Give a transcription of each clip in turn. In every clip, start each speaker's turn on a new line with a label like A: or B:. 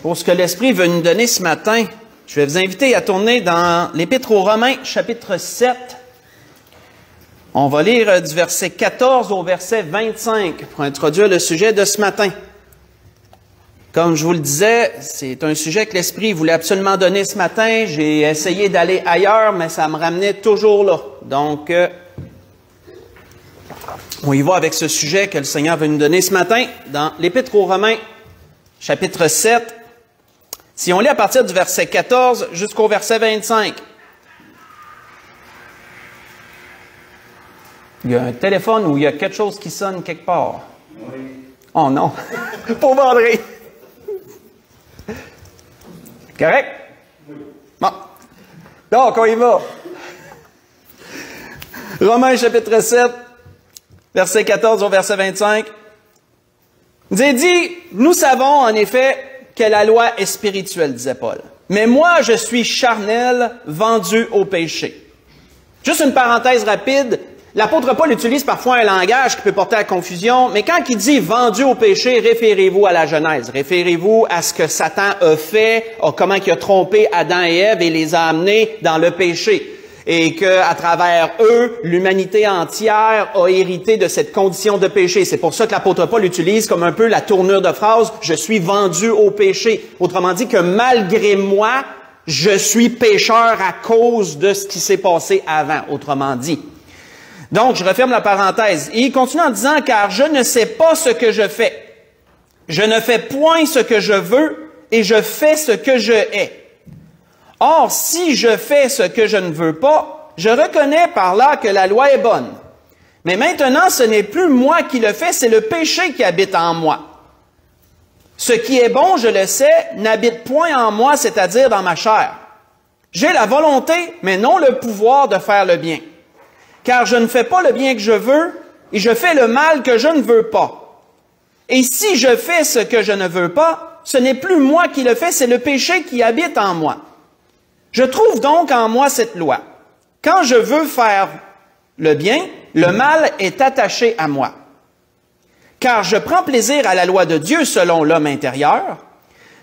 A: pour ce que l'Esprit veut nous donner ce matin. Je vais vous inviter à tourner dans l'Épître aux Romains, chapitre 7. On va lire du verset 14 au verset 25 pour introduire le sujet de ce matin. Comme je vous le disais, c'est un sujet que l'Esprit voulait absolument donner ce matin. J'ai essayé d'aller ailleurs, mais ça me ramenait toujours là. Donc, on y va avec ce sujet que le Seigneur veut nous donner ce matin dans l'Épître aux Romains, chapitre 7. Si on lit à partir du verset 14 jusqu'au verset 25. Il y a un téléphone où il y a quelque chose qui sonne quelque part. Oui. Oh non! Pauvre André! Correct? Oui. Bon. Donc, on y va. Romains chapitre 7, verset 14 au verset 25. Il dit, nous savons en effet que la loi est spirituelle, disait Paul. Mais moi, je suis charnel, vendu au péché. Juste une parenthèse rapide. L'apôtre Paul utilise parfois un langage qui peut porter à confusion, mais quand il dit « vendu au péché », référez-vous à la Genèse. Référez-vous à ce que Satan a fait, comment il a trompé Adam et Ève et les a amenés dans le péché. Et qu'à travers eux, l'humanité entière a hérité de cette condition de péché. C'est pour ça que l'apôtre Paul utilise comme un peu la tournure de phrase « je suis vendu au péché ». Autrement dit que malgré moi, je suis pécheur à cause de ce qui s'est passé avant, autrement dit. Donc, je referme la parenthèse. Et il continue en disant, car je ne sais pas ce que je fais. Je ne fais point ce que je veux et je fais ce que je hais. Or, si je fais ce que je ne veux pas, je reconnais par là que la loi est bonne. Mais maintenant, ce n'est plus moi qui le fais, c'est le péché qui habite en moi. Ce qui est bon, je le sais, n'habite point en moi, c'est-à-dire dans ma chair. J'ai la volonté, mais non le pouvoir de faire le bien. Car je ne fais pas le bien que je veux, et je fais le mal que je ne veux pas. Et si je fais ce que je ne veux pas, ce n'est plus moi qui le fais, c'est le péché qui habite en moi. Je trouve donc en moi cette loi. Quand je veux faire le bien, le mal est attaché à moi. Car je prends plaisir à la loi de Dieu selon l'homme intérieur,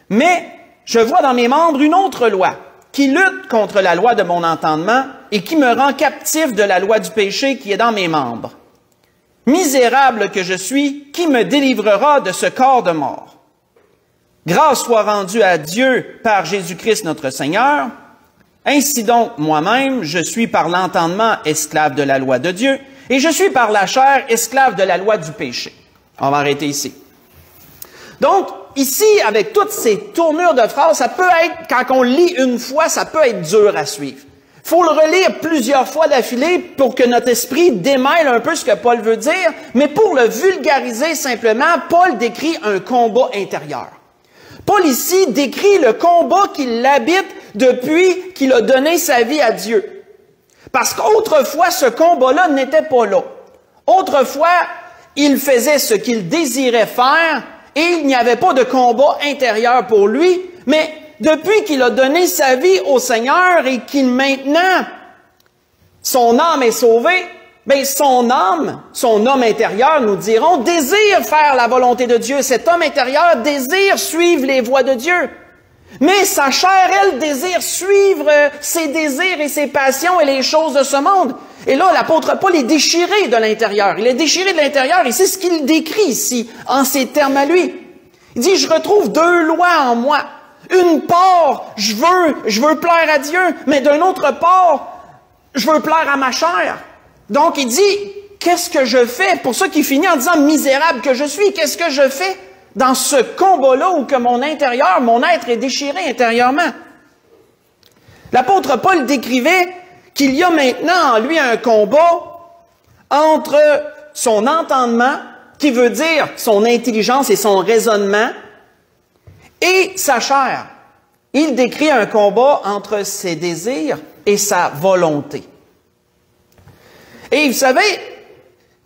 A: mais je vois dans mes membres une autre loi, qui lutte contre la loi de mon entendement et qui me rend captif de la loi du péché qui est dans mes membres. Misérable que je suis, qui me délivrera de ce corps de mort? Grâce soit rendue à Dieu par Jésus-Christ notre Seigneur. Ainsi donc, moi-même, je suis par l'entendement esclave de la loi de Dieu et je suis par la chair esclave de la loi du péché. On va arrêter ici. Donc, ici, avec toutes ces tournures de phrases, ça peut être, quand on lit une fois, ça peut être dur à suivre. Il faut le relire plusieurs fois d'affilée pour que notre esprit démêle un peu ce que Paul veut dire, mais pour le vulgariser simplement, Paul décrit un combat intérieur. Paul ici décrit le combat qui l'habite depuis qu'il a donné sa vie à Dieu. Parce qu'autrefois, ce combat-là n'était pas là. Autrefois, il faisait ce qu'il désirait faire, et il n'y avait pas de combat intérieur pour lui, mais depuis qu'il a donné sa vie au Seigneur et qu'il maintenant, son âme est sauvée, bien son homme intérieur, nous dirons, désire faire la volonté de Dieu. Cet homme intérieur désire suivre les voies de Dieu. Mais sa chair, elle, désire suivre ses désirs et ses passions et les choses de ce monde. Et là, l'apôtre Paul est déchiré de l'intérieur. Il est déchiré de l'intérieur et c'est ce qu'il décrit ici, en ces termes à lui. Il dit, je retrouve deux lois en moi. Une part, je veux plaire à Dieu, mais d'une autre part, je veux plaire à ma chair. Donc, il dit, qu'est-ce que je fais? Pour ça qu'il finit en disant, misérable que je suis, qu'est-ce que je fais dans ce combat-là où que mon intérieur, mon être est déchiré intérieurement? L'apôtre Paul décrivait qu'il y a maintenant en lui un combat entre son entendement, qui veut dire son intelligence et son raisonnement, et sa chair. Il décrit un combat entre ses désirs et sa volonté. Et vous savez,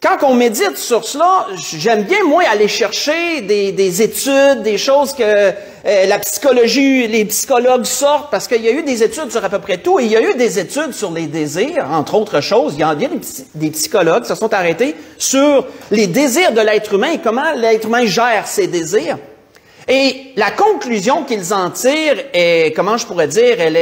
A: quand on médite sur cela, j'aime bien, moi, aller chercher des études, des choses que la psychologie, les psychologues sortent, parce qu'il y a eu des études sur à peu près tout, et il y a eu des études sur les désirs, entre autres choses. Il y a des psychologues qui se sont arrêtés sur les désirs de l'être humain et comment l'être humain gère ses désirs. Et la conclusion qu'ils en tirent est, comment je pourrais dire, elle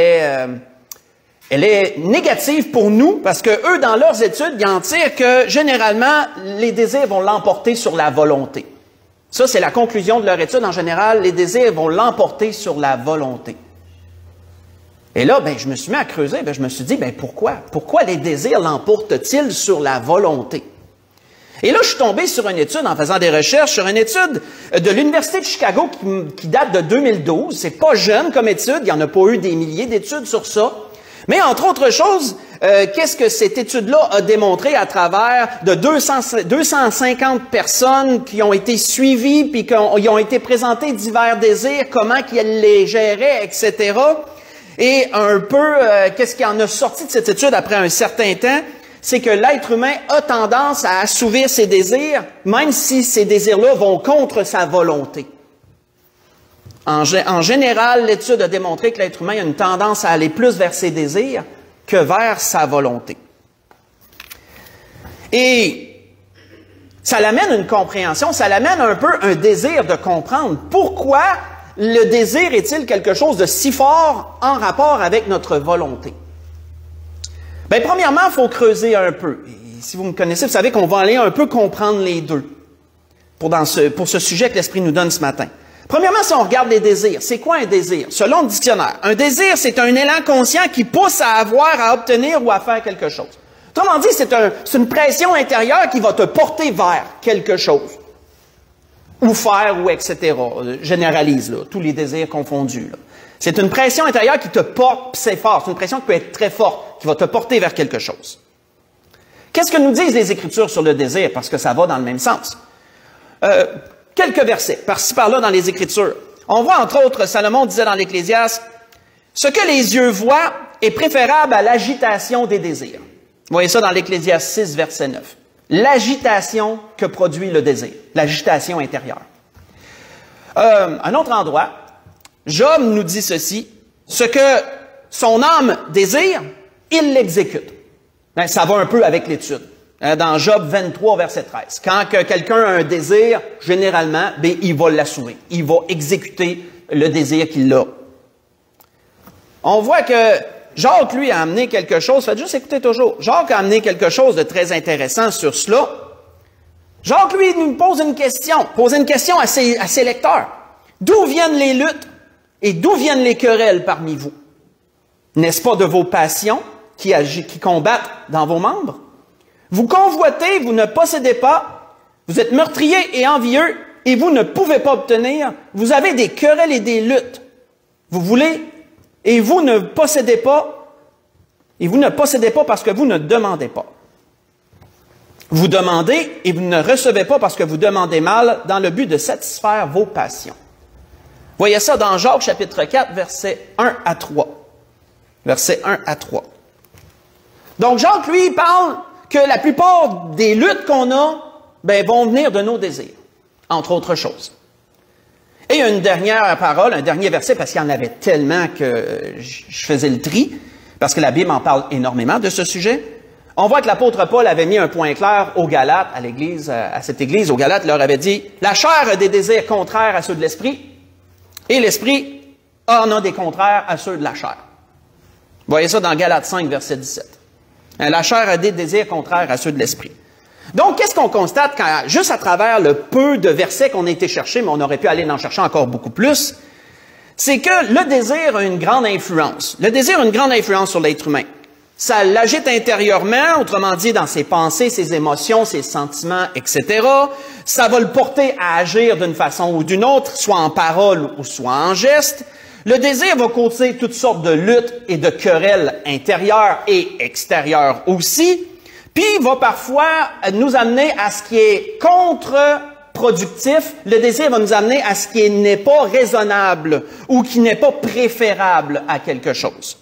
A: est négative pour nous, parce que eux, dans leurs études, ils en tirent que, généralement, les désirs vont l'emporter sur la volonté. Ça, c'est la conclusion de leur étude. En général, les désirs vont l'emporter sur la volonté. Et là, je me suis mis à creuser, je me suis dit, pourquoi? Pourquoi les désirs l'emportent-ils sur la volonté? Et là, je suis tombé sur une étude, en faisant des recherches, sur une étude de l'Université de Chicago qui date de 2012. C'est pas jeune comme étude, il n'y en a pas eu des milliers d'études sur ça. Mais entre autres choses, qu'est-ce que cette étude-là a démontré à travers de 250 personnes qui ont été suivies, puis qui ont été présentées divers désirs, comment qu'elles les géraient, etc. Et un peu, qu'est-ce qui en a sorti de cette étude après un certain temps? C'est que l'être humain a tendance à assouvir ses désirs, même si ces désirs-là vont contre sa volonté. En général, l'étude a démontré que l'être humain a une tendance à aller plus vers ses désirs que vers sa volonté. Et ça l'amène une compréhension, ça l'amène un peu un désir de comprendre pourquoi le désir est-il quelque chose de si fort en rapport avec notre volonté. Premièrement, il faut creuser un peu. Et si vous me connaissez, vous savez qu'on va aller un peu comprendre les deux pour ce sujet que l'Esprit nous donne ce matin. Premièrement, si on regarde les désirs, c'est quoi un désir? Selon le dictionnaire, un désir, c'est un élan conscient qui pousse à avoir, à obtenir ou à faire quelque chose. Autrement dit, c'est une pression intérieure qui va te porter vers quelque chose. Ou faire, ou etc. Généralise, là, tous les désirs confondus. Là. C'est une pression intérieure qui te porte, c'est fort, c'est une pression qui peut être très forte, qui va te porter vers quelque chose. Qu'est-ce que nous disent les Écritures sur le désir? Parce que ça va dans le même sens. Quelques versets, par-ci par-là dans les Écritures. On voit, entre autres, Salomon disait dans l'Ecclésiaste, « Ce que les yeux voient est préférable à l'agitation des désirs. » Vous voyez ça dans l'Ecclésiaste 6, verset 9. L'agitation que produit le désir, l'agitation intérieure. Un autre endroit, Job nous dit ceci, « Ce que son âme désire, il l'exécute. » Ça va un peu avec l'étude. Dans Job 23, verset 13. Quand quelqu'un a un désir, généralement, il va l'assurer. Il va exécuter le désir qu'il a. On voit que Jacques, lui, a amené quelque chose, faites juste écouter toujours. Jacques a amené quelque chose de très intéressant sur cela. Jacques, lui, nous pose une question à ses lecteurs. D'où viennent les luttes et d'où viennent les querelles parmi vous? N'est-ce pas de vos passions qui combattent dans vos membres? Vous convoitez, vous ne possédez pas, vous êtes meurtriers et envieux, et vous ne pouvez pas obtenir. Vous avez des querelles et des luttes. Vous voulez, et vous ne possédez pas, parce que vous ne demandez pas. Vous demandez, et vous ne recevez pas parce que vous demandez mal, dans le but de satisfaire vos passions. Voyez ça dans Jacques chapitre 4, versets 1 à 3. Versets 1 à 3. Donc Jacques, lui, parle que la plupart des luttes qu'on a, vont venir de nos désirs, entre autres choses. Et il y a une dernière parole, un dernier verset, parce qu'il y en avait tellement que je faisais le tri, parce que la Bible en parle énormément de ce sujet. On voit que l'apôtre Paul avait mis un point clair aux Galates, à cette église, aux Galates, leur avait dit, « La chair a des désirs contraires à ceux de l'esprit, et l'esprit en a des contraires à ceux de la chair. » Vous voyez ça dans Galates 5, verset 17. La chair a des désirs contraires à ceux de l'esprit. Donc, qu'est-ce qu'on constate juste à travers le peu de versets qu'on a été chercher, mais on aurait pu aller en chercher encore beaucoup plus, c'est que le désir a une grande influence. Le désir a une grande influence sur l'être humain. Ça l'agite intérieurement, autrement dit, dans ses pensées, ses émotions, ses sentiments, etc. Ça va le porter à agir d'une façon ou d'une autre, soit en parole ou soit en geste. Le désir va causer toutes sortes de luttes et de querelles intérieures et extérieures aussi, puis va parfois nous amener à ce qui est contre-productif. Le désir va nous amener à ce qui n'est pas raisonnable ou qui n'est pas préférable à quelque chose.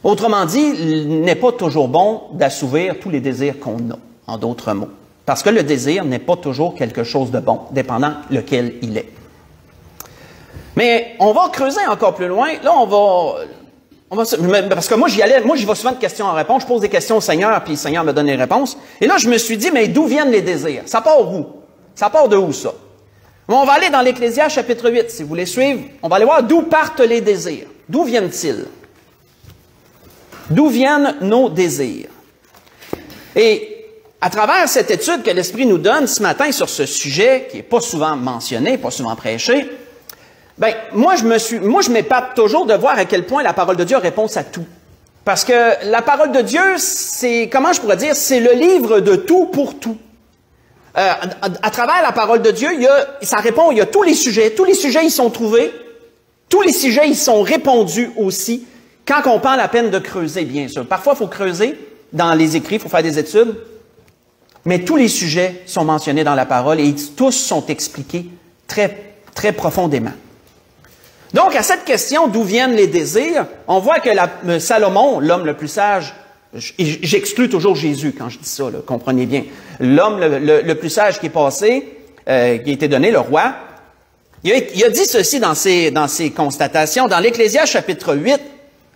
A: Autrement dit, il n'est pas toujours bon d'assouvir tous les désirs qu'on a, en d'autres mots. Parce que le désir n'est pas toujours quelque chose de bon, dépendant lequel il est. Mais on va creuser encore plus loin. Là, parce que moi, j'y vais souvent de questions en réponse. Je pose des questions au Seigneur, puis le Seigneur me donne les réponses. Et là, je me suis dit, mais d'où viennent les désirs? Ça part où? Ça part de où, ça? On va aller dans l'Ecclésiaste chapitre 8, si vous voulez suivre. On va aller voir d'où partent les désirs. D'où viennent-ils? D'où viennent nos désirs? Et à travers cette étude que l'Esprit nous donne ce matin sur ce sujet, qui n'est pas souvent mentionné, pas souvent prêché, ben, moi, je m'épate toujours de voir à quel point la parole de Dieu répond à tout. Parce que la parole de Dieu, c'est, comment je pourrais dire, c'est le livre de tout pour tout. À travers la parole de Dieu, ça répond, il y a tous les sujets ils sont trouvés, tous les sujets ils sont répondus aussi, quand on prend la peine de creuser, bien sûr. Parfois, il faut creuser dans les écrits, il faut faire des études, mais tous les sujets sont mentionnés dans la parole et tous sont expliqués très, très profondément. Donc, à cette question d'où viennent les désirs, on voit que Salomon, l'homme le plus sage, j'exclus toujours Jésus quand je dis ça, là, comprenez bien. L'homme le plus sage qui est passé, qui a été donné, le roi, il a dit ceci dans ses constatations. Dans l'Ecclésiaste chapitre 8,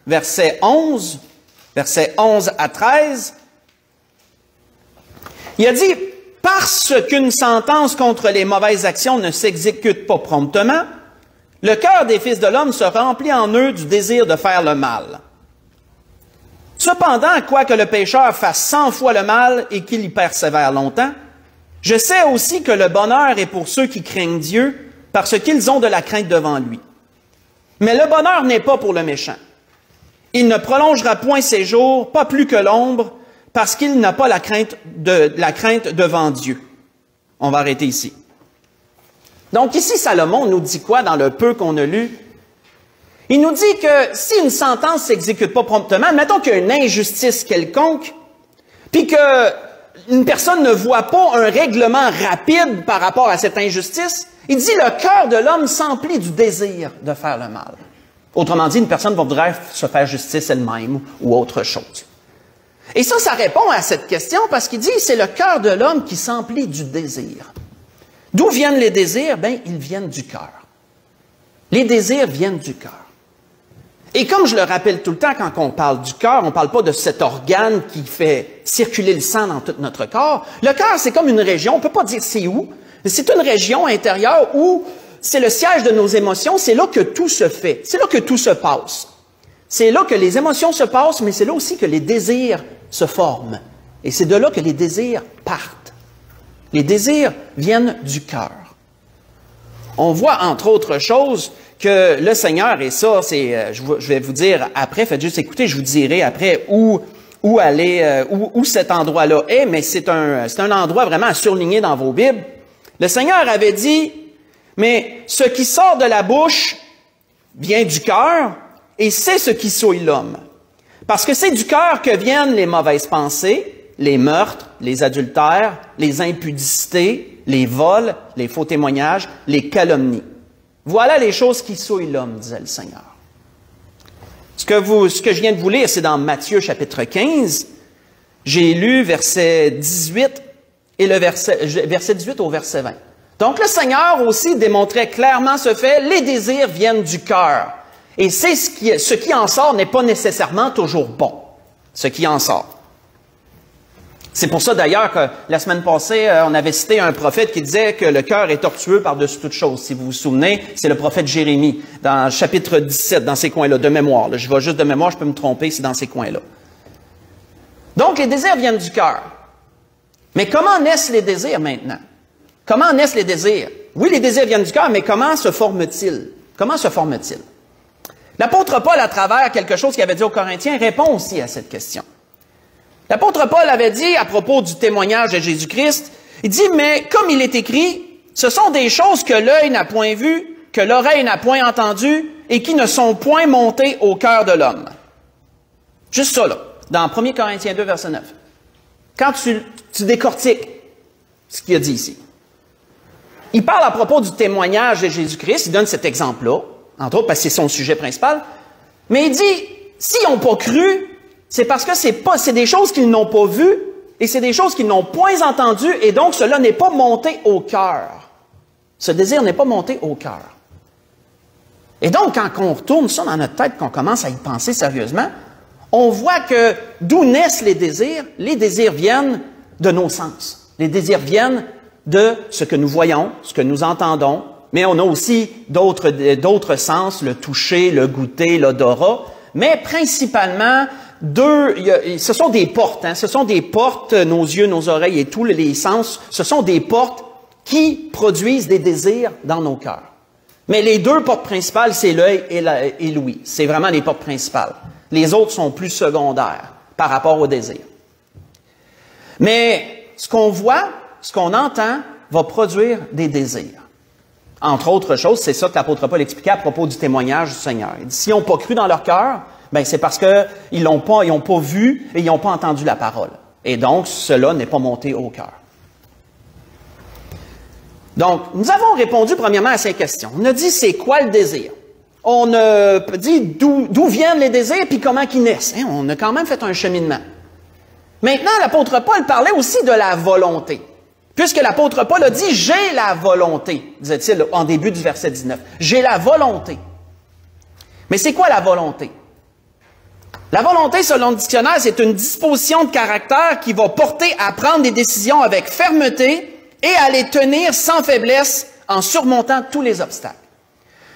A: verset 11 à 13, il a dit « Parce qu'une sentence contre les mauvaises actions ne s'exécute pas promptement, le cœur des fils de l'homme se remplit en eux du désir de faire le mal. Cependant, quoique le pécheur fasse 100 fois le mal et qu'il y persévère longtemps, je sais aussi que le bonheur est pour ceux qui craignent Dieu, parce qu'ils ont de la crainte devant lui. Mais le bonheur n'est pas pour le méchant. Il ne prolongera point ses jours, pas plus que l'ombre, parce qu'il n'a pas la crainte devant Dieu. » On va arrêter ici. Donc ici, Salomon nous dit quoi dans le peu qu'on a lu? Il nous dit que si une sentence ne s'exécute pas promptement, mettons qu'il y a une injustice quelconque, puis qu'une personne ne voit pas un règlement rapide par rapport à cette injustice, il dit le cœur de l'homme s'emplit du désir de faire le mal. Autrement dit, une personne va vouloir se faire justice elle-même ou autre chose. Et ça répond à cette question parce qu'il dit c'est le cœur de l'homme qui s'emplit du désir. D'où viennent les désirs? Bien, ils viennent du cœur. Les désirs viennent du cœur. Et comme je le rappelle tout le temps, quand on parle du cœur, on ne parle pas de cet organe qui fait circuler le sang dans tout notre corps. Le cœur, c'est comme une région, on ne peut pas dire c'est où, c'est une région intérieure où c'est le siège de nos émotions, c'est là que tout se fait, c'est là que tout se passe. C'est là que les émotions se passent, mais c'est là aussi que les désirs se forment. Et c'est de là que les désirs partent. Les désirs viennent du cœur. On voit, entre autres choses, que le Seigneur, et ça, c'est, je vais vous dire après, faites juste écouter, je vous dirai après où aller, où cet endroit-là est, mais c'est un endroit vraiment à surligner dans vos Bibles. Le Seigneur avait dit, mais ce qui sort de la bouche vient du cœur, et c'est ce qui souille l'homme. Parce que c'est du cœur que viennent les mauvaises pensées, les meurtres, les adultères, les impudicités, les vols, les faux témoignages, les calomnies. Voilà les choses qui souillent l'homme, disait le Seigneur. Ce que je viens de vous lire, c'est dans Matthieu chapitre 15. J'ai lu verset 18 et verset 18 au verset 20. Donc le Seigneur aussi démontrait clairement ce fait, les désirs viennent du cœur. Et c'est ce qui en sort n'est pas nécessairement toujours bon. Ce qui en sort. C'est pour ça d'ailleurs que la semaine passée, on avait cité un prophète qui disait que le cœur est tortueux par-dessus toute chose. Si vous vous souvenez, c'est le prophète Jérémie, dans le chapitre 17, dans ces coins-là, de mémoire. Là, je vais juste de mémoire, je peux me tromper, c'est dans ces coins-là. Donc, les désirs viennent du cœur. Mais comment naissent les désirs maintenant? Comment naissent les désirs? Oui, les désirs viennent du cœur, mais comment se forment-ils? Comment se forment-ils? L'apôtre Paul, à travers quelque chose qu'il avait dit aux Corinthiens, répond aussi à cette question. L'apôtre Paul avait dit, à propos du témoignage de Jésus-Christ, il dit, mais comme il est écrit, ce sont des choses que l'œil n'a point vues, que l'oreille n'a point entendues, et qui ne sont point montées au cœur de l'homme. Juste ça, là, dans 1 Corinthiens 2, verset 9. Quand tu décortiques ce qu'il a dit ici, il parle à propos du témoignage de Jésus-Christ, il donne cet exemple-là, entre autres parce que c'est son sujet principal, mais il dit, s'ils n'ont pas cru, c'est parce que c'est des choses qu'ils n'ont pas vues et c'est des choses qu'ils n'ont point entendues et donc cela n'est pas monté au cœur. Ce désir n'est pas monté au cœur. Et donc, quand on retourne ça dans notre tête, qu'on commence à y penser sérieusement, on voit que d'où naissent les désirs? Les désirs viennent de nos sens. Les désirs viennent de ce que nous voyons, ce que nous entendons, mais on a aussi d'autres sens, le toucher, le goûter, l'odorat, mais principalement ce sont des portes, ce sont des portes, nos yeux, nos oreilles et tous les sens, ce sont des portes qui produisent des désirs dans nos cœurs. Mais les deux portes principales, c'est l'œil et l'ouïe. C'est vraiment les portes principales. Les autres sont plus secondaires par rapport au désir. Mais ce qu'on voit, ce qu'on entend, va produire des désirs. Entre autres choses, c'est ça que l'apôtre Paul expliquait à propos du témoignage du Seigneur. Il dit, s'ils n'ont pas cru dans leur cœur, ben c'est parce qu'ils n'ont pas vu et ils n'ont pas entendu la parole. Et donc, cela n'est pas monté au cœur. Donc, nous avons répondu premièrement à ces questions. On a dit, c'est quoi le désir? On a dit d'où viennent les désirs puis comment ils naissent. Hein? On a quand même fait un cheminement. Maintenant, l'apôtre Paul parlait aussi de la volonté. Puisque l'apôtre Paul a dit, j'ai la volonté, disait-il en début du verset 19. J'ai la volonté. Mais c'est quoi la volonté? La volonté, selon le dictionnaire, c'est une disposition de caractère qui va porter à prendre des décisions avec fermeté et à les tenir sans faiblesse en surmontant tous les obstacles.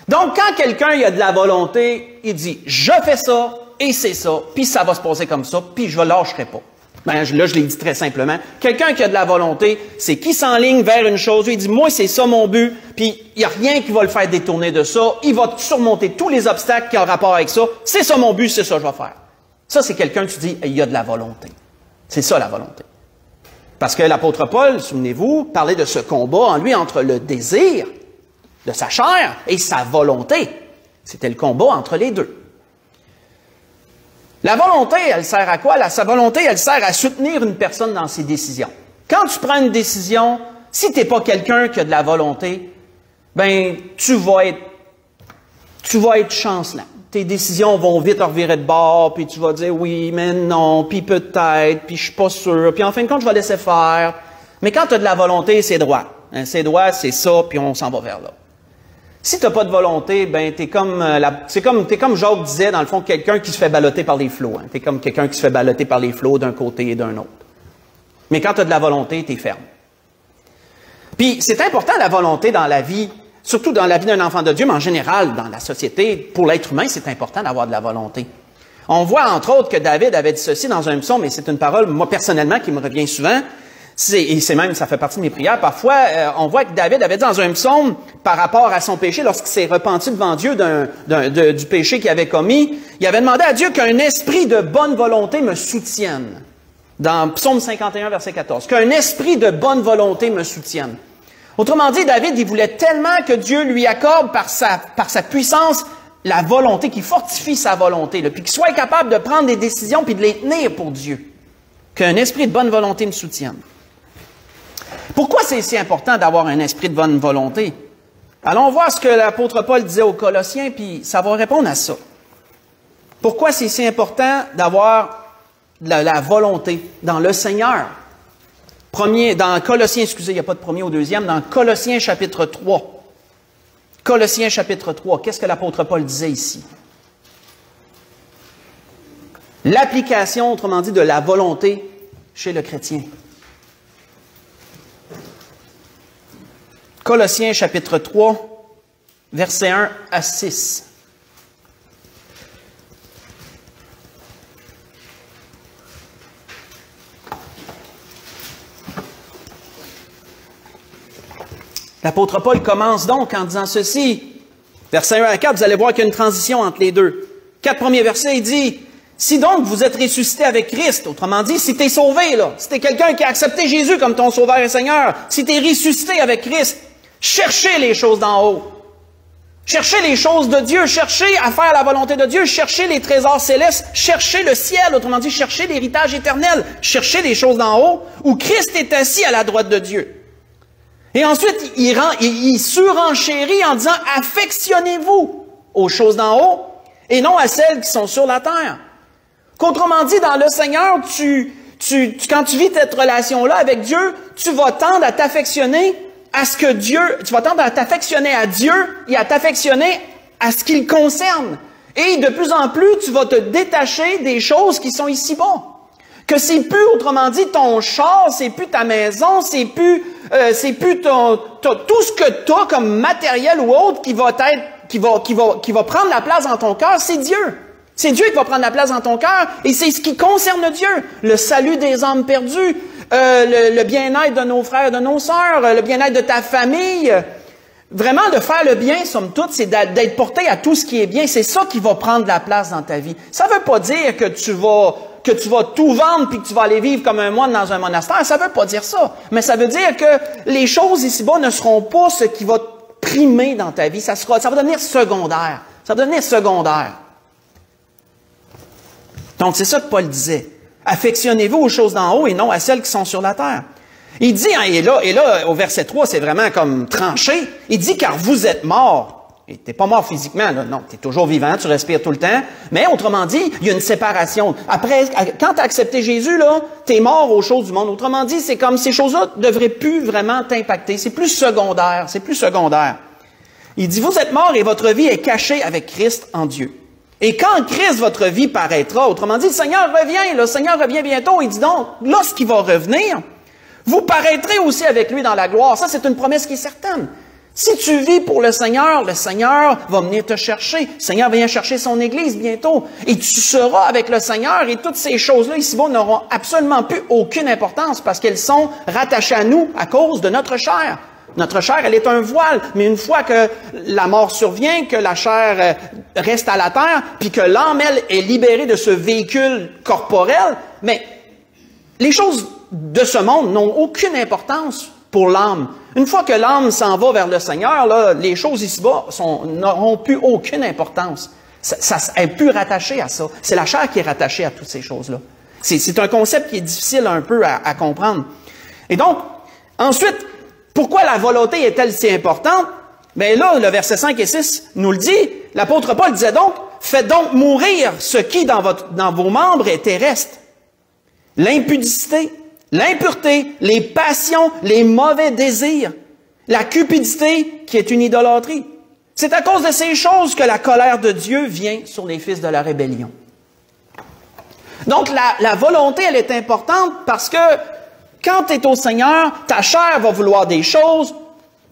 A: Donc, quand quelqu'un a de la volonté, il dit, je fais ça et c'est ça, puis ça va se passer comme ça, puis je ne lâcherai pas. Ben, là, je l'ai dit très simplement. Quelqu'un qui a de la volonté, c'est qui s'enligne vers une chose. Il dit, moi, c'est ça mon but, puis il n'y a rien qui va le faire détourner de ça. Il va surmonter tous les obstacles qui ont rapport avec ça. C'est ça mon but, c'est ça que je vais faire. Ça, c'est quelqu'un qui dit, il y a de la volonté. C'est ça la volonté. Parce que l'apôtre Paul, souvenez-vous, parlait de ce combat en lui entre le désir de sa chair et sa volonté. C'était le combat entre les deux. La volonté, elle sert à quoi? Sa volonté, elle sert à soutenir une personne dans ses décisions. Quand tu prends une décision, si tu n'es pas quelqu'un qui a de la volonté, ben tu vas être chancelant. Tes décisions vont vite revirer de bord, puis tu vas dire oui, mais non, puis peut-être, puis je suis pas sûr, puis en fin de compte, je vais laisser faire. Mais quand tu as de la volonté, c'est droit. Hein, c'est droit, c'est ça, puis on s'en va vers là. Si tu n'as pas de volonté, ben t'es comme Jacques disait, dans le fond, quelqu'un qui se fait balloter par les flots. Hein. T'es comme quelqu'un qui se fait balloter par les flots d'un côté et d'un autre. Mais quand tu as de la volonté, tu es ferme. Puis c'est important la volonté dans la vie, surtout dans la vie d'un enfant de Dieu, mais en général dans la société. Pour l'être humain, c'est important d'avoir de la volonté. On voit entre autres que David avait dit ceci dans un psaume, et c'est une parole, moi personnellement, qui me revient souvent. Et c'est même, ça fait partie de mes prières. Parfois, on voit que David avait dit dans un psaume, par rapport à son péché, lorsqu'il s'est repenti devant Dieu du péché qu'il avait commis, il avait demandé à Dieu qu'un esprit de bonne volonté me soutienne. Dans Psaume 51, verset 14. Qu'un esprit de bonne volonté me soutienne. Autrement dit, David, il voulait tellement que Dieu lui accorde par sa puissance la volonté, qu'il fortifie sa volonté, puis qu'il soit capable de prendre des décisions puis de les tenir pour Dieu. Qu'un esprit de bonne volonté me soutienne. Pourquoi c'est si important d'avoir un esprit de bonne volonté? Allons voir ce que l'apôtre Paul disait aux Colossiens, puis ça va répondre à ça. Pourquoi c'est si important d'avoir la volonté dans le Seigneur? Dans Colossiens, excusez, il n'y a pas de premier ou deuxième, dans Colossiens chapitre 3. Colossiens chapitre 3, qu'est-ce que l'apôtre Paul disait ici? L'application, autrement dit, de la volonté chez le chrétien. Colossiens chapitre 3, versets 1 à 6. L'apôtre Paul commence donc en disant ceci. Versets 1 à 4, vous allez voir qu'il y a une transition entre les deux. 4 premiers versets, il dit, « Si donc vous êtes ressuscité avec Christ, autrement dit, si tu es sauvé, là, si tu es quelqu'un qui a accepté Jésus comme ton sauveur et Seigneur, si tu es ressuscité avec Christ, cherchez les choses d'en haut. Cherchez les choses de Dieu, cherchez à faire la volonté de Dieu, cherchez les trésors célestes, cherchez le ciel, autrement dit, cherchez l'héritage éternel, cherchez les choses d'en haut, où Christ est assis à la droite de Dieu. » Et ensuite, il surenchérit en disant, « Affectionnez-vous aux choses d'en haut et non à celles qui sont sur la terre. » Qu'autrement dit, dans le Seigneur, quand tu vis cette relation-là avec Dieu, tu vas tendre à t'affectionner à ce que Dieu, tu vas tendre à t'affectionner à Dieu et à t'affectionner à ce qu'il concerne. Et de plus en plus, tu vas te détacher des choses qui sont ici-bas. Que c'est plus, autrement dit, ton char, c'est plus ta maison, c'est plus tout ce que tu as comme matériel ou autre qui va prendre la place dans ton cœur, c'est Dieu. C'est Dieu qui va prendre la place dans ton cœur et c'est ce qui concerne Dieu. Le salut des âmes perdues, le bien-être de nos frères, de nos sœurs, le bien-être de ta famille. Vraiment, de faire le bien, somme toute, c'est d'être porté à tout ce qui est bien. C'est ça qui va prendre la place dans ta vie. Ça ne veut pas dire que tu vas tout vendre puis que tu vas aller vivre comme un moine dans un monastère. Ça ne veut pas dire ça. Mais ça veut dire que les choses ici-bas ne seront pas ce qui va primer dans ta vie. Ça va devenir secondaire. Ça va devenir secondaire. Donc, c'est ça que Paul disait. Affectionnez-vous aux choses d'en haut et non à celles qui sont sur la terre. Il dit, hein, et là, au verset 3, c'est vraiment comme tranché. Il dit, car vous êtes morts. Et t'es pas mort physiquement, là. Non, t'es toujours vivant, tu respires tout le temps. Mais autrement dit, il y a une séparation. Après, quand t'as accepté Jésus, là, t'es mort aux choses du monde. Autrement dit, c'est comme ces choses-là ne devraient plus vraiment t'impacter. C'est plus secondaire. C'est plus secondaire. Il dit, vous êtes morts et votre vie est cachée avec Christ en Dieu. Et quand Christ, votre vie paraîtra, autrement dit, le Seigneur revient, le Seigneur revient bientôt. Il dit donc, lorsqu'il va revenir, vous paraîtrez aussi avec lui dans la gloire. Ça, c'est une promesse qui est certaine. Si tu vis pour le Seigneur va venir te chercher. Le Seigneur vient chercher son Église bientôt. Et tu seras avec le Seigneur et toutes ces choses-là ici-bas n'auront absolument plus aucune importance parce qu'elles sont rattachées à nous à cause de notre chair. Notre chair, elle est un voile, mais une fois que la mort survient, que la chair reste à la terre, puis que l'âme, elle, est libérée de ce véhicule corporel, mais les choses de ce monde n'ont aucune importance pour l'âme. Une fois que l'âme s'en va vers le Seigneur, là, les choses ici-bas n'auront plus aucune importance. Ça est plus rattaché à ça. C'est la chair qui est rattachée à toutes ces choses-là. C'est un concept qui est difficile un peu à comprendre. Et donc, ensuite, pourquoi la volonté est-elle si importante? Bien là, le verset 5 et 6 nous le dit. L'apôtre Paul disait donc, faites donc mourir ce qui dans vos membres est terrestre. L'impudicité, l'impureté, les passions, les mauvais désirs, la cupidité qui est une idolâtrie. C'est à cause de ces choses que la colère de Dieu vient sur les fils de la rébellion. Donc la volonté, elle est importante parce que quand tu es au Seigneur, ta chair va vouloir des choses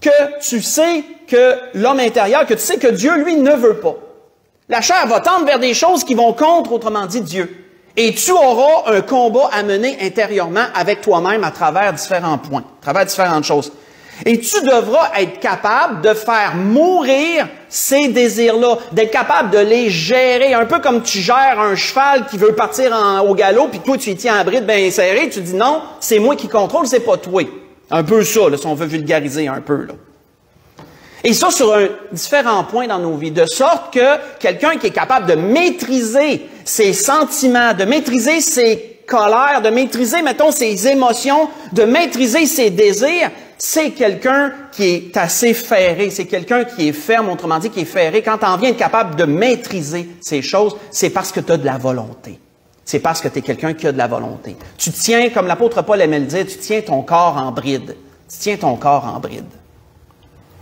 A: que tu sais que l'homme intérieur, que tu sais que Dieu, lui, ne veut pas. La chair va tendre vers des choses qui vont contre, autrement dit, Dieu. Et tu auras un combat à mener intérieurement avec toi-même à travers différents points, à travers différentes choses. Et tu devras être capable de faire mourir ces désirs-là, d'être capable de les gérer, un peu comme tu gères un cheval qui veut partir au galop, puis toi tu y tiens en bride bien serré, tu dis non, c'est moi qui contrôle, c'est pas toi. Un peu ça, là, si on veut vulgariser un peu. Là. Et ça sur différents points dans nos vies, de sorte que quelqu'un qui est capable de maîtriser ses sentiments, de maîtriser ses colères, de maîtriser, mettons, ses émotions, de maîtriser ses désirs, c'est quelqu'un qui est assez ferré, c'est quelqu'un qui est ferme, autrement dit, qui est ferré. Quand tu en viens être capable de maîtriser ces choses, c'est parce que tu as de la volonté. C'est parce que tu es quelqu'un qui a de la volonté. Tu tiens, comme l'apôtre Paul aimait le dire, tu tiens ton corps en bride. Tu tiens ton corps en bride.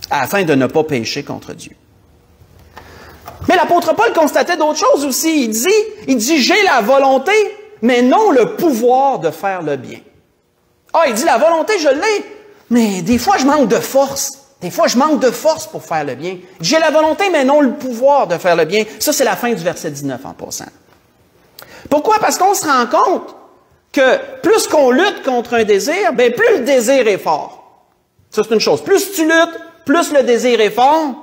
A: Afin de ne pas pécher contre Dieu. Mais l'apôtre Paul constatait d'autres choses aussi. Il dit, j'ai la volonté, mais non le pouvoir de faire le bien. Ah, il dit, la volonté, je l'ai, mais des fois, je manque de force. Des fois, je manque de force pour faire le bien. J'ai la volonté, mais non le pouvoir de faire le bien. Ça, c'est la fin du verset 19 en passant. Pourquoi? Parce qu'on se rend compte que plus qu'on lutte contre un désir, bien, plus le désir est fort. Ça, c'est une chose. Plus tu luttes, plus le désir est fort.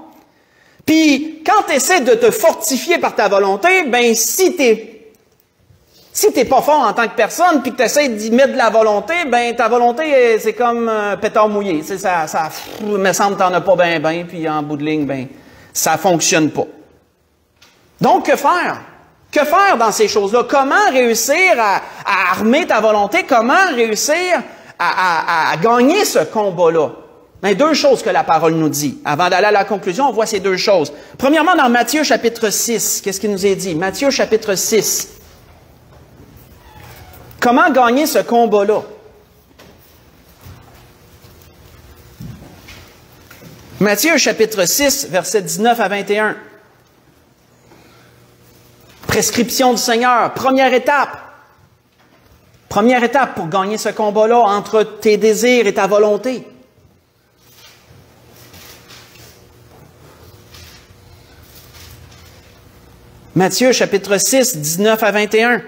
A: Puis, quand tu essaies de te fortifier par ta volonté, ben si t'es pas fort en tant que personne, puis que tu essaies d'y mettre de la volonté, ben ta volonté, c'est comme un pétard mouillé. Ça me semble que t'en as pas bien, puis en bout de ligne, ben ça fonctionne pas. Donc, que faire? Que faire dans ces choses-là? Comment réussir à armer ta volonté? Comment réussir à gagner ce combat-là? Il y a deux choses que la parole nous dit. Avant d'aller à la conclusion, on voit ces deux choses. Premièrement, dans Matthieu chapitre 6, qu'est-ce qu'il nous est dit? Matthieu chapitre 6. Comment gagner ce combat-là? Matthieu chapitre 6, versets 19 à 21. Prescription du Seigneur, première étape. Première étape pour gagner ce combat-là entre tes désirs et ta volonté. Matthieu chapitre 6, 19 à 21. Le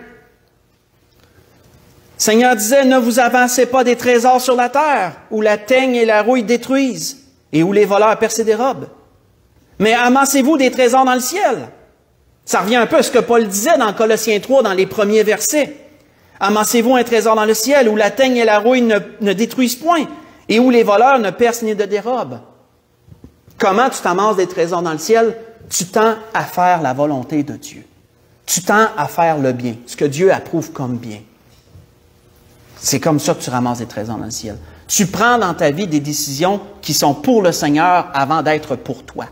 A: Seigneur disait, ne vous avancez pas des trésors sur la terre, où la teigne et la rouille détruisent, et où les voleurs percent et dérobent. Mais amassez-vous des trésors dans le ciel. Ça revient un peu à ce que Paul disait dans Colossiens 3, dans les premiers versets. Amassez-vous un trésor dans le ciel, où la teigne et la rouille ne détruisent point, et où les voleurs ne percent ni ne dérobent. Comment tu t'amasses des trésors dans le ciel? Tu tends à faire la volonté de Dieu. Tu tends à faire le bien, ce que Dieu approuve comme bien. C'est comme ça que tu ramasses des trésors dans le ciel. Tu prends dans ta vie des décisions qui sont pour le Seigneur avant d'être pour toi,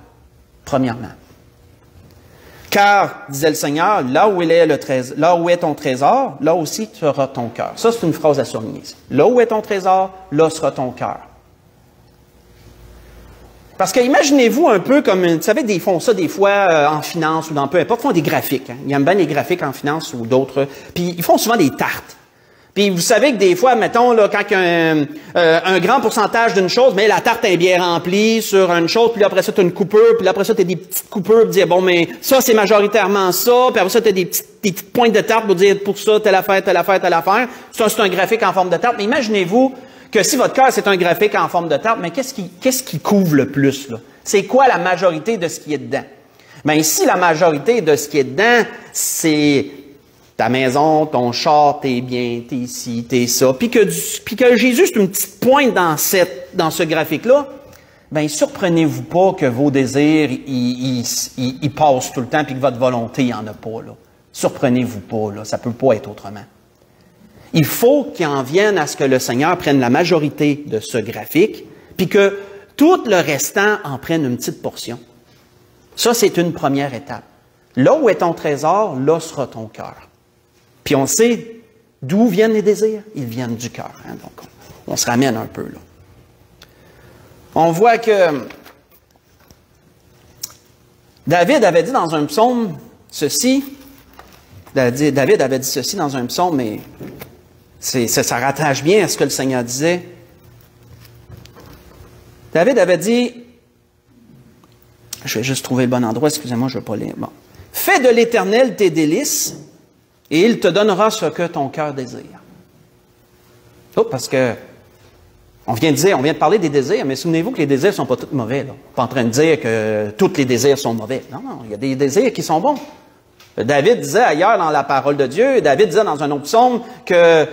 A: premièrement. Car, disait le Seigneur, là où est ton trésor, là aussi tu auras ton cœur. Ça, c'est une phrase à surligner. Là où est ton trésor, là sera ton cœur. Parce que imaginez-vous un peu comme, vous savez, ils font ça des fois en finance ou dans peu importe, ils font des graphiques. Hein. Ils aiment bien les graphiques en finance ou d'autres. Puis ils font souvent des tartes. Puis vous savez que des fois, mettons, là, quand il y a un grand pourcentage d'une chose, mais la tarte est bien remplie sur une chose, puis là, après ça, tu as une coupure, puis là, après ça, tu as des petites coupures pour dire, bon, mais ça, c'est majoritairement ça, puis après ça, tu as des petites pointes de tarte pour dire, pour ça, telle affaire, telle affaire, telle affaire. Ça, c'est un graphique en forme de tarte. Mais imaginez-vous que si votre cœur, c'est un graphique en forme de tarte, mais qu'est-ce qui couvre le plus, là? C'est quoi la majorité de ce qui est dedans? Bien, si la majorité de ce qui est dedans, c'est ta maison, ton char, tes biens, tes ci, tes ça, puis que Jésus, c'est une petite pointe dans ce graphique-là, bien, surprenez-vous pas que vos désirs, ils passent tout le temps, puis que votre volonté, il n'y en a pas, là. Surprenez-vous pas, là. Ça peut pas être autrement. Il faut qu'il en vienne à ce que le Seigneur prenne la majorité de ce graphique, puis que tout le restant en prenne une petite portion. Ça, c'est une première étape. Là où est ton trésor, là sera ton cœur. Puis on sait d'où viennent les désirs. Ils viennent du cœur. Hein? Donc, on se ramène un peu, là. On voit que David avait dit dans un psaume ceci. David avait dit ceci dans un psaume, mais ça rattache bien à ce que le Seigneur disait. David avait dit, je vais juste trouver le bon endroit, excusez-moi, je ne vais pas lire. Bon. Fais de l'Éternel tes délices, et il te donnera ce que ton cœur désire. Oh, parce que on vient de parler des désirs, mais souvenez-vous que les désirs ne sont pas tous mauvais. Là. Pas en train de dire que tous les désirs sont mauvais. Non, il y a des désirs qui sont bons. David disait ailleurs dans la parole de Dieu, David disait dans un autre psaume que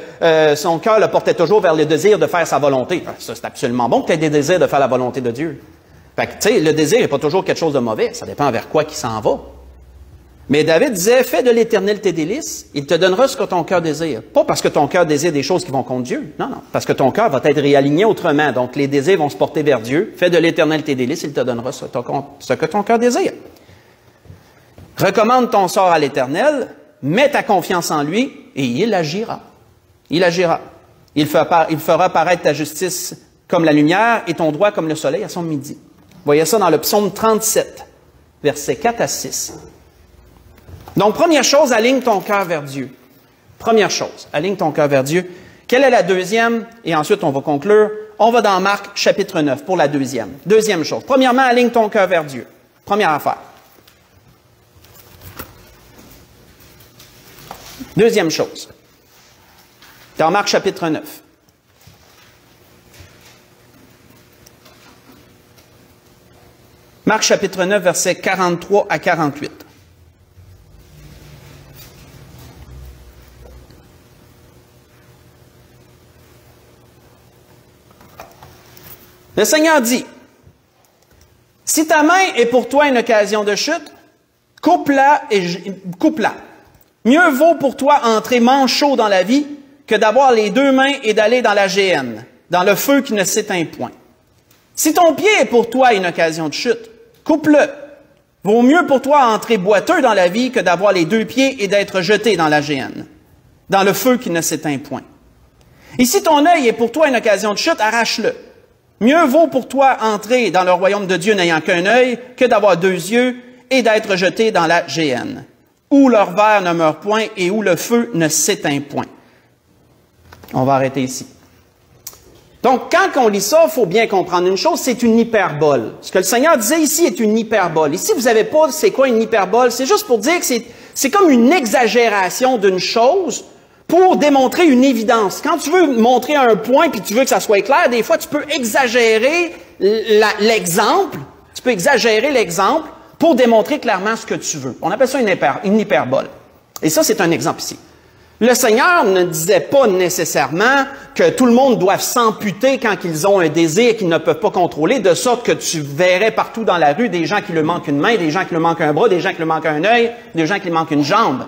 A: son cœur le portait toujours vers le désir de faire sa volonté. Ça, c'est absolument bon que tu aies des désirs de faire la volonté de Dieu. Fait que, tu sais, le désir n'est pas toujours quelque chose de mauvais. Ça dépend vers quoi qui s'en va. Mais David disait, fais de l'Éternel tes délices, il te donnera ce que ton cœur désire. Pas parce que ton cœur désire des choses qui vont contre Dieu. Non, non. Parce que ton cœur va être réaligné autrement. Donc, les désirs vont se porter vers Dieu. Fais de l'Éternel tes délices, il te donnera ce que ton cœur désire. Recommande ton sort à l'Éternel, mets ta confiance en lui, et il agira. Il agira. Il fera paraître ta justice comme la lumière et ton droit comme le soleil à son midi. Vous voyez ça dans le psaume 37, versets 4 à 6. Donc, première chose, aligne ton cœur vers Dieu. Première chose, aligne ton cœur vers Dieu. Quelle est la deuxième? Et ensuite, on va conclure. On va dans Marc, chapitre 9, pour la deuxième. Deuxième chose. Premièrement, aligne ton cœur vers Dieu. Première affaire. Deuxième chose. Dans Marc, chapitre 9. Marc, chapitre 9, versets 43 à 48. Le Seigneur dit, « Si ta main est pour toi une occasion de chute, coupe-la. Mieux vaut pour toi entrer manchot dans la vie que d'avoir les deux mains et d'aller dans la géhenne, dans le feu qui ne s'éteint point. Si ton pied est pour toi une occasion de chute, coupe-le. Vaut mieux pour toi entrer boiteux dans la vie que d'avoir les deux pieds et d'être jeté dans la géhenne, dans le feu qui ne s'éteint point. Et si ton œil est pour toi une occasion de chute, arrache-le. Mieux vaut pour toi entrer dans le royaume de Dieu n'ayant qu'un œil que d'avoir deux yeux et d'être jeté dans la géhenne, où leur ver ne meurt point et où le feu ne s'éteint point. On va arrêter ici. Donc, quand on lit ça, il faut bien comprendre une chose, c'est une hyperbole. Ce que le Seigneur disait ici est une hyperbole. Ici, vous n'avez pas c'est quoi une hyperbole, c'est juste pour dire que c'est comme une exagération d'une chose pour démontrer une évidence. Quand tu veux montrer un point puis tu veux que ça soit clair, des fois, tu peux exagérer l'exemple. Tu peux exagérer l'exemple pour démontrer clairement ce que tu veux. On appelle ça une hyperbole. Et ça, c'est un exemple ici. Le Seigneur ne disait pas nécessairement que tout le monde doit s'amputer quand ils ont un désir qu'ils ne peuvent pas contrôler, de sorte que tu verrais partout dans la rue des gens qui lui manquent une main, des gens qui lui manquent un bras, des gens qui lui manquent un œil, des gens qui lui manquent une jambe.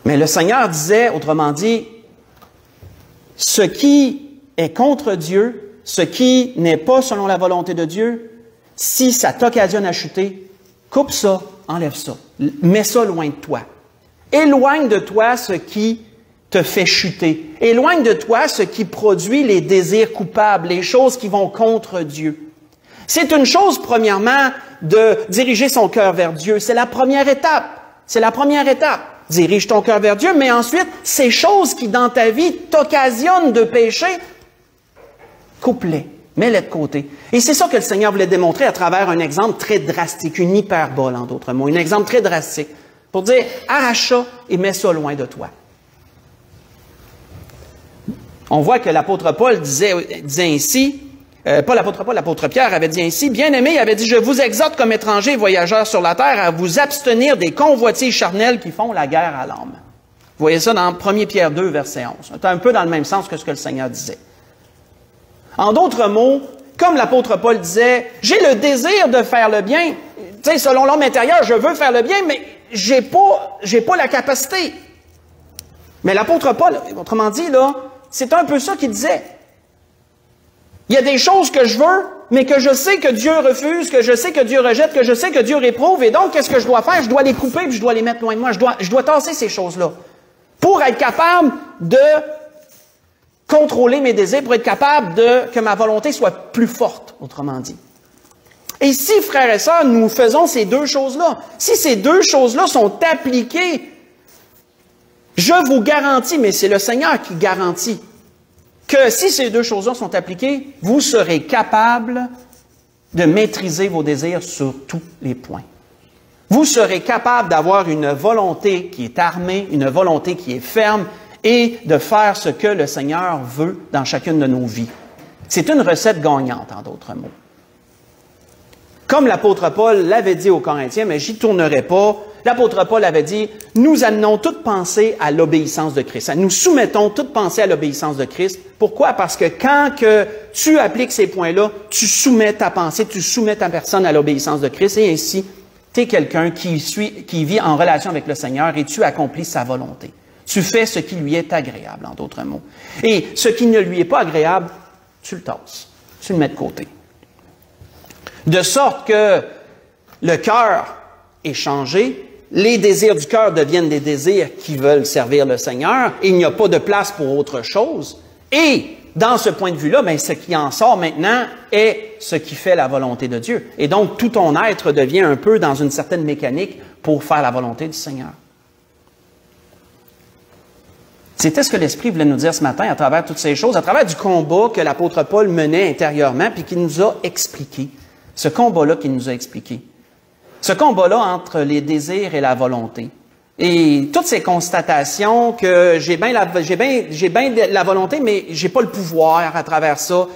A: Mais le Seigneur disait, autrement dit, ce qui est contre Dieu, ce qui n'est pas selon la volonté de Dieu, si ça t'occasionne à chuter, coupe ça, enlève ça, mets ça loin de toi. Éloigne de toi ce qui te fait chuter. Éloigne de toi ce qui produit les désirs coupables, les choses qui vont contre Dieu. C'est une chose, premièrement, de diriger son cœur vers Dieu. C'est la première étape. C'est la première étape. Dirige ton cœur vers Dieu, mais ensuite, ces choses qui, dans ta vie, t'occasionnent de pécher, coupe-les. Mets-les de côté. Et c'est ça que le Seigneur voulait démontrer à travers un exemple très drastique, une hyperbole, en d'autres mots. Un exemple très drastique. Pour dire, arrache ça et mets ça loin de toi. On voit que l'apôtre Paul disait ainsi, pas l'apôtre Paul, l'apôtre Pierre avait dit ainsi, bien-aimé, il avait dit, je vous exhorte comme étrangers et voyageurs sur la terre à vous abstenir des convoitises charnelles qui font la guerre à l'âme. Vous voyez ça dans 1 Pierre 2, verset 11. C'est un peu dans le même sens que ce que le Seigneur disait. En d'autres mots, comme l'apôtre Paul disait, j'ai le désir de faire le bien. Tu sais, selon l'homme intérieur, je veux faire le bien, mais j'ai pas la capacité. Mais l'apôtre Paul, autrement dit, là, c'est un peu ça qu'il disait. Il y a des choses que je veux, mais que je sais que Dieu refuse, que je sais que Dieu rejette, que je sais que Dieu réprouve, et donc, qu'est-ce que je dois faire? Je dois les couper, puis je dois les mettre loin de moi. Je dois tasser ces choses-là. Pour être capable de contrôler mes désirs, pour être capable que ma volonté soit plus forte, autrement dit. Et si, frères et sœurs, nous faisons ces deux choses-là, si ces deux choses-là sont appliquées, je vous garantis, mais c'est le Seigneur qui garantit, que si ces deux choses-là sont appliquées, vous serez capable de maîtriser vos désirs sur tous les points. Vous serez capable d'avoir une volonté qui est armée, une volonté qui est ferme, et de faire ce que le Seigneur veut dans chacune de nos vies. C'est une recette gagnante, en d'autres mots. Comme l'apôtre Paul l'avait dit aux Corinthiens, mais j'y tournerai pas, l'apôtre Paul avait dit, nous amenons toute pensée à l'obéissance de Christ. Nous soumettons toute pensée à l'obéissance de Christ. Pourquoi? Parce que quand que tu appliques ces points-là, tu soumets ta pensée, tu soumets ta personne à l'obéissance de Christ, et ainsi, tu es quelqu'un qui vit en relation avec le Seigneur et tu accomplis sa volonté. Tu fais ce qui lui est agréable, en d'autres mots. Et ce qui ne lui est pas agréable, tu le tasses, tu le mets de côté. De sorte que le cœur est changé, les désirs du cœur deviennent des désirs qui veulent servir le Seigneur, et il n'y a pas de place pour autre chose. Et dans ce point de vue-là, bien, ce qui en sort maintenant est ce qui fait la volonté de Dieu. Et donc, tout ton être devient un peu dans une certaine mécanique pour faire la volonté du Seigneur. C'était ce que l'Esprit voulait nous dire ce matin à travers toutes ces choses, à travers du combat que l'apôtre Paul menait intérieurement, puis qu'il nous a expliqué. Ce combat-là qu'il nous a expliqué. Ce combat-là entre les désirs et la volonté. Et toutes ces constatations que j'ai bien la volonté, mais j'ai pas le pouvoir à travers ça.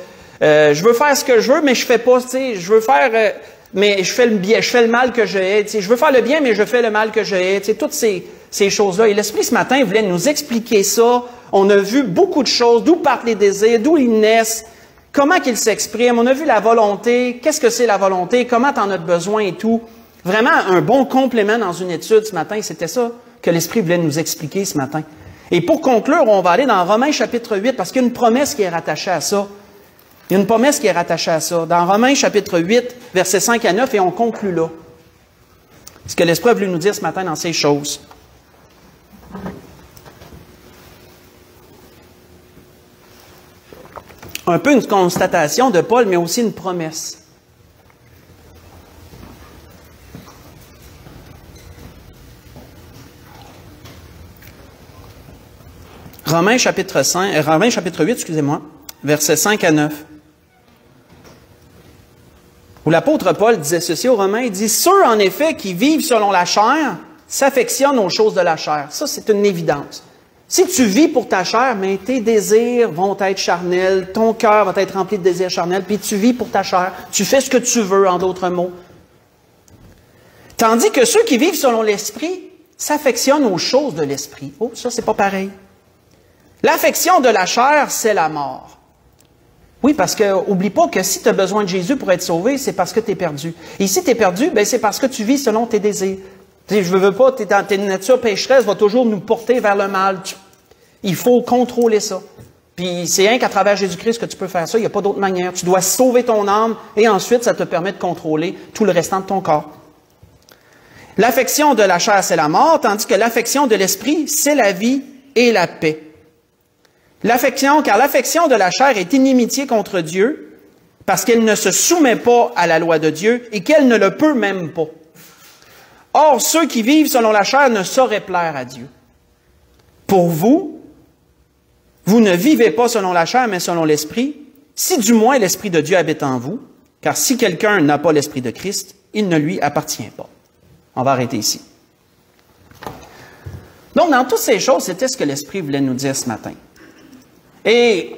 A: Je veux faire ce que je veux, mais je fais pas, tu sais, je veux faire, mais je fais le bien, je fais le mal que je hais. Tu sais, je veux faire le bien, mais je fais le mal que je hais. Tu sais, toutes ces choses-là. Et l'Esprit, ce matin, voulait nous expliquer ça. On a vu beaucoup de choses, d'où partent les désirs, d'où ils naissent, comment qu'ils s'expriment. On a vu la volonté, qu'est-ce que c'est la volonté, comment tu en as besoin et tout. Vraiment, un bon complément dans une étude ce matin, c'était ça que l'Esprit voulait nous expliquer ce matin. Et pour conclure, on va aller dans Romains chapitre 8, parce qu'il y a une promesse qui est rattachée à ça. Il y a une promesse qui est rattachée à ça. Dans Romains chapitre 8, versets 5 à 9, et on conclut là. Ce que l'Esprit a voulu nous dire ce matin dans ces choses. Un peu une constatation de Paul, mais aussi une promesse. Romains chapitre 8, excusez-moi, versets 5 à 9. Où l'apôtre Paul disait ceci aux Romains, il dit « Ceux, en effet, qui vivent selon la chair, s'affectionnent aux choses de la chair. » Ça, c'est une évidence. Si tu vis pour ta chair, mais tes désirs vont être charnels, ton cœur va être rempli de désirs charnels, puis tu vis pour ta chair. Tu fais ce que tu veux, en d'autres mots. Tandis que ceux qui vivent selon l'esprit s'affectionnent aux choses de l'esprit. Oh, ça, c'est pas pareil. L'affection de la chair, c'est la mort. Oui, parce que, oublie pas que si tu as besoin de Jésus pour être sauvé, c'est parce que tu es perdu. Et si tu es perdu, ben, c'est parce que tu vis selon tes désirs. Je veux pas, tes natures pécheresses va toujours nous porter vers le mal. Il faut contrôler ça. Puis c'est rien qu'à travers Jésus-Christ que tu peux faire ça. Il n'y a pas d'autre manière. Tu dois sauver ton âme et ensuite ça te permet de contrôler tout le restant de ton corps. L'affection de la chair, c'est la mort, tandis que l'affection de l'esprit, c'est la vie et la paix. Car l'affection de la chair est inimitié contre Dieu, parce qu'elle ne se soumet pas à la loi de Dieu et qu'elle ne le peut même pas. Or, ceux qui vivent selon la chair ne sauraient plaire à Dieu. Pour vous, vous ne vivez pas selon la chair, mais selon l'esprit, si du moins l'Esprit de Dieu habite en vous, car si quelqu'un n'a pas l'Esprit de Christ, il ne lui appartient pas. On va arrêter ici. Donc, dans toutes ces choses, c'était ce que l'Esprit voulait nous dire ce matin. Et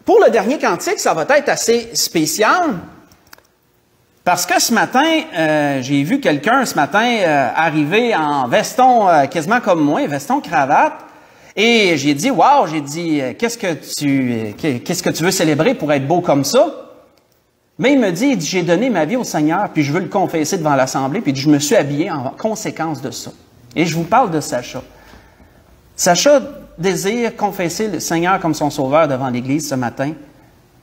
A: pour le dernier cantique, ça va être assez spécial, parce que ce matin, j'ai vu quelqu'un ce matin arriver en veston quasiment comme moi, veston cravate, et j'ai dit, wow, qu'est-ce que tu veux célébrer pour être beau comme ça? Mais il me dit, j'ai donné ma vie au Seigneur, puis je veux le confesser devant l'Assemblée, puis je me suis habillé en conséquence de ça. Et je vous parle de Sacha. Sacha désire confesser le Seigneur comme son sauveur devant l'Église ce matin,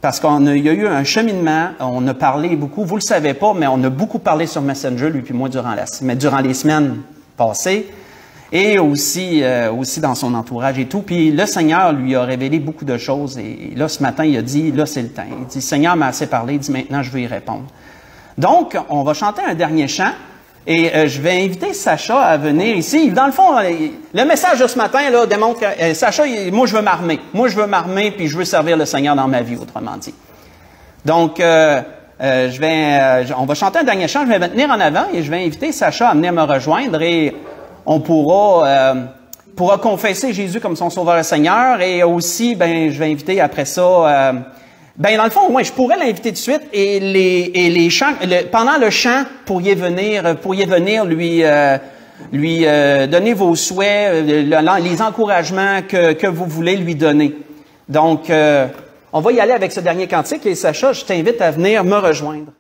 A: parce qu'il y a eu un cheminement, on a parlé beaucoup, vous ne le savez pas, mais on a beaucoup parlé sur Messenger, lui puis moi, durant les semaines passées, et aussi dans son entourage et tout. Puis le Seigneur lui a révélé beaucoup de choses, et là, ce matin, il a dit, là, c'est le temps. Il dit, Seigneur m'a assez parlé, il dit, maintenant, je veux y répondre. Donc, on va chanter un dernier chant, et je vais inviter Sacha à venir ici. Dans le fond, le message de ce matin là démontre que Sacha, moi je veux m'armer. Moi je veux m'armer puis je veux servir le Seigneur dans ma vie, autrement dit. Donc, on va chanter un dernier chant. Je vais me tenir en avant et je vais inviter Sacha à venir me rejoindre et on pourra confesser Jésus comme son Sauveur et Seigneur. Et aussi, je vais inviter après ça... dans le fond, moi, je pourrais l'inviter tout de suite et les chants, pendant le chant, pourriez venir lui donner vos souhaits, les encouragements que vous voulez lui donner. Donc, on va y aller avec ce dernier cantique et Sacha, je t'invite à venir me rejoindre.